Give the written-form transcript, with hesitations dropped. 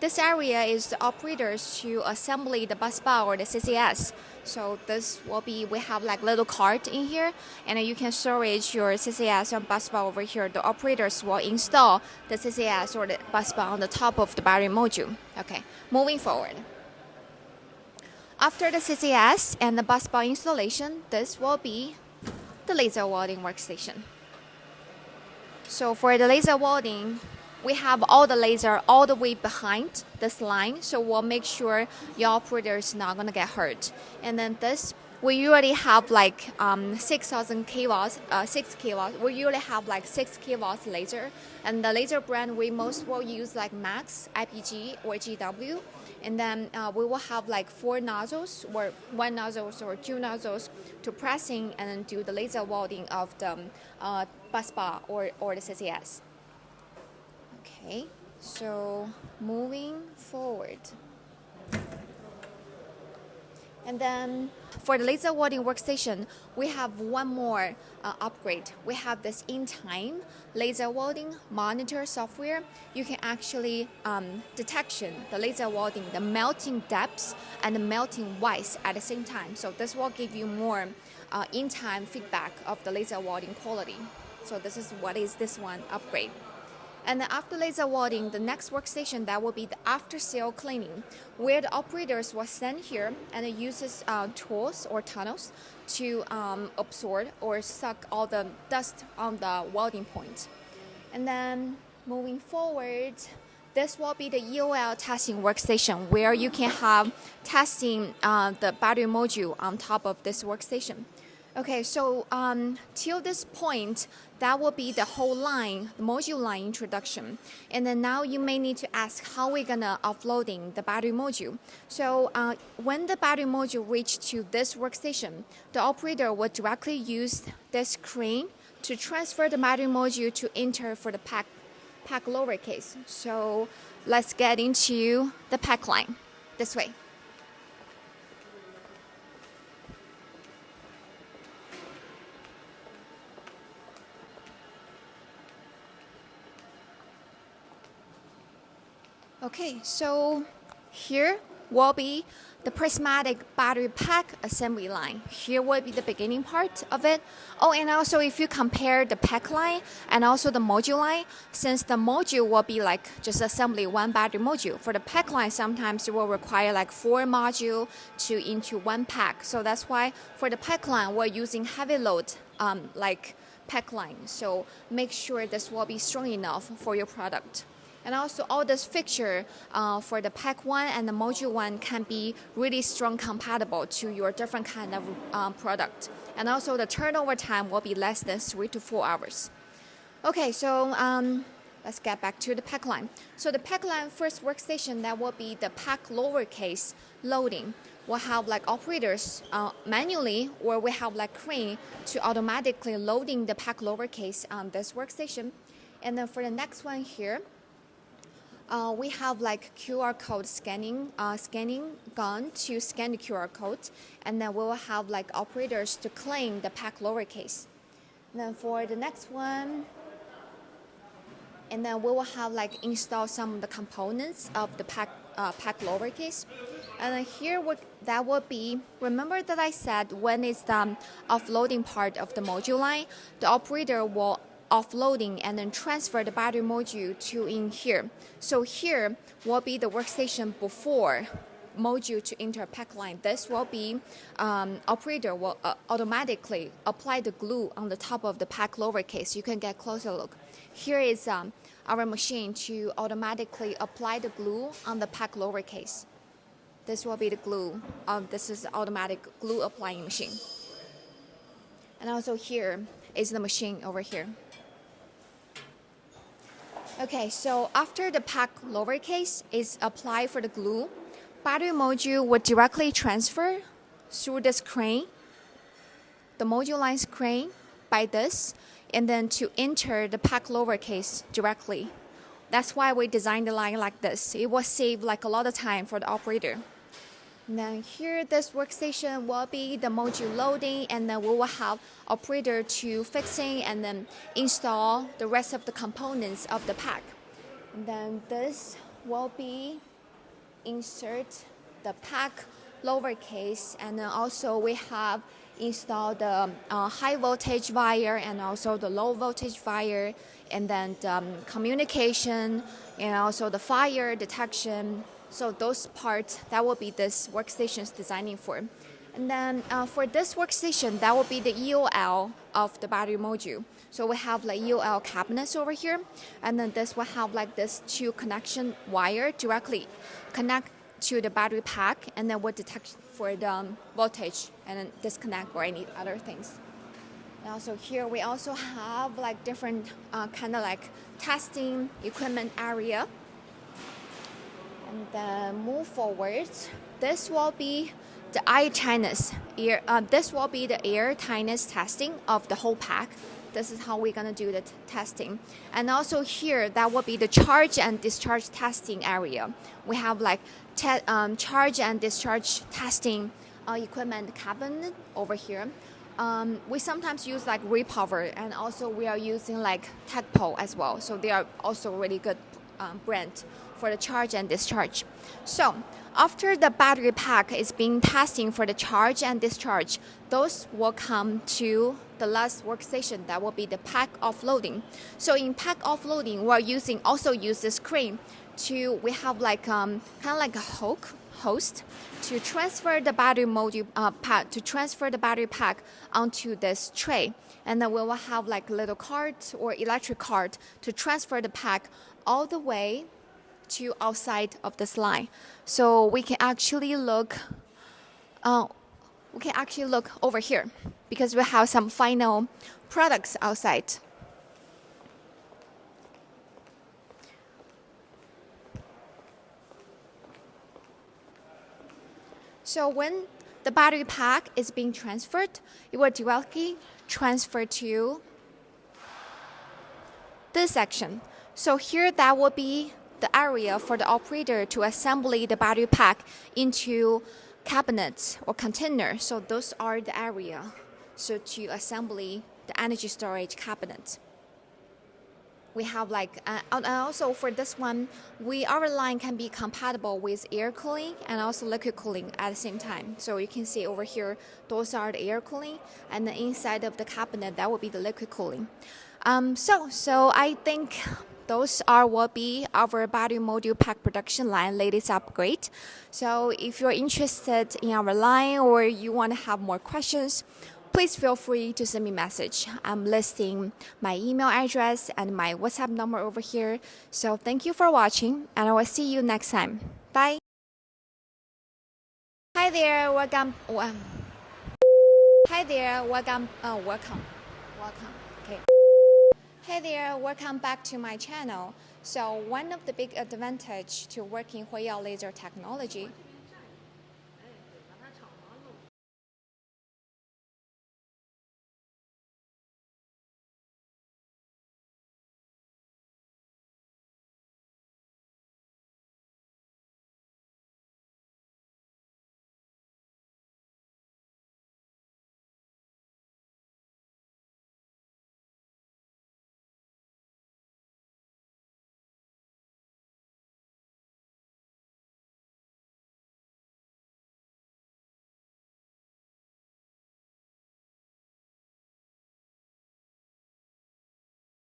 this area is the operators to assembly the bus bar or the CCS. So this will be, we have like little cart in here, and you can storage your CCS and bus bar over here. The operators will install the CCS or the bus bar on the top of the battery module. Okay, moving forward. After the CCS and the bus bar installation, this will be the laser welding workstation. So for the laser welding, we have all the laser all the way behind this line, so we'll make sure your operator is not gonna get hurt. And then this, we usually have like 6,000 kilowatts, 6 kilowatts. We usually have like 6 kilowatts laser, and the laser brand we most will use like Max, IPG, or GW. And then we will have like 4 nozzles, or 1 nozzles or 2 nozzles to pressing and then do the laser welding of the bus bar or the CCS. Okay, so moving forward. And then for the laser welding workstation, we have one more upgrade. We have this in-time laser welding monitor software. You can actually detection the laser welding, the melting depths and the melting width at the same time. So this will give you more in-time feedback of the laser welding quality. So this is what is this one upgrade. And then after laser welding, the next workstation, that will be the after-sale cleaning, where the operators will stand here and it uses tools or tunnels to absorb or suck all the dust on the welding point. And then moving forward, this will be the EOL testing workstation, where you can have testing the battery module on top of this workstation. Okay, so till this point, that will be the whole line, the module line introduction. And then now you may need to ask how we're gonna offloading the battery module. So when the battery module reach to this workstation, the operator will directly use this crane to transfer the battery module to enter for the pack lowercase. So let's get into the pack line this way. Okay, so here will be the Prismatic battery pack assembly line. Here will be the beginning part of it. Oh, and also if you compare the pack line and also the module line, since the module will be like just assembly one battery module, for the pack line sometimes it will require like 4 modules into one pack. So that's why for the pack line we're using heavy load like pack line. So make sure this will be strong enough for your product. And also all this fixture for the pack 1 and the module 1 can be really strong compatible to your different kind of product. And also the turnover time will be less than 3 to 4 hours. Okay, so let's get back to the pack line. So the pack line first workstation, that will be the pack lowercase loading. We'll have like operators manually, or we have like crane to automatically loading the pack lowercase on this workstation. And then for the next one here, we have like QR code scanning gun to scan the QR code, and then we will have like operators to clean the pack lowercase. And then for the next one, and then we will have like install some of the components of the pack lowercase. And then here that will be, remember that I said when it's the offloading part of the module line, the operator will offloading and then transfer the battery module to in here. So here will be the workstation before module to enter pack line. This will be operator will automatically apply the glue on the top of the pack lowercase. You can get closer look. Here is our machine to automatically apply the glue on the pack lowercase. This will be the glue. This is the automatic glue applying machine. And also here is the machine over here. Okay, so after the pack lowercase is applied for the glue, battery module will directly transfer through this crane, the module line's crane, by this, and then to enter the pack lowercase directly. That's why we designed the line like this. It will save like a lot of time for the operator. And then here, this workstation will be the module loading, and then we will have operator to fixing and then install the rest of the components of the pack. And then this will be insert the pack lowercase, and then also we have installed the high voltage wire and also the low voltage wire, and then the communication and also the fire detection. So those parts, that will be this workstation's designing for. And then for this workstation, that will be the EOL of the battery module. So we have like EOL cabinets over here, and then this will have like this 2 connection wire directly connect to the battery pack, and then we'll detect for the voltage and then disconnect or any other things. And also here we also have like different kind of like testing equipment area. And then move forward, this will be the air tightness. This will be the air tightness testing of the whole pack. This is how we're gonna do the testing. And also here, that will be the charge and discharge testing area. We have like charge and discharge testing equipment cabinet over here. We sometimes use like Repower, and also we are using like TechPole as well. So they are also really good brand for the charge and discharge. So after the battery pack is being testing for the charge and discharge, those will come to the last workstation. That will be the pack offloading. So in pack offloading, we're also use this crane we have like kind of like a host to transfer the battery module to transfer the battery pack onto this tray, and then we will have like a little cart or electric cart to transfer the pack all the way to outside of this line. So we can actually look over here because we have some final products outside. So when the battery pack is being transferred, it will directly transfer to this section. So here that will be the area for the operator to assemble the battery pack into cabinets or containers. So those are the area. So to assemble the energy storage cabinet. We have like, and also for this one, our line can be compatible with air cooling and also liquid cooling at the same time. So you can see over here, those are the air cooling, and the inside of the cabinet, that will be the liquid cooling. So I think those will be our battery module pack production line latest upgrade. So if you're interested in our line or you want to have more questions, please feel free to send me a message. I'm listing my email address and my WhatsApp number over here. So thank you for watching, and I will see you next time. Bye. Hi there, welcome. Hi there, welcome. Welcome. Okay. Hey there, welcome back to my channel. So one of the big advantage to working Huiyao Laser Technology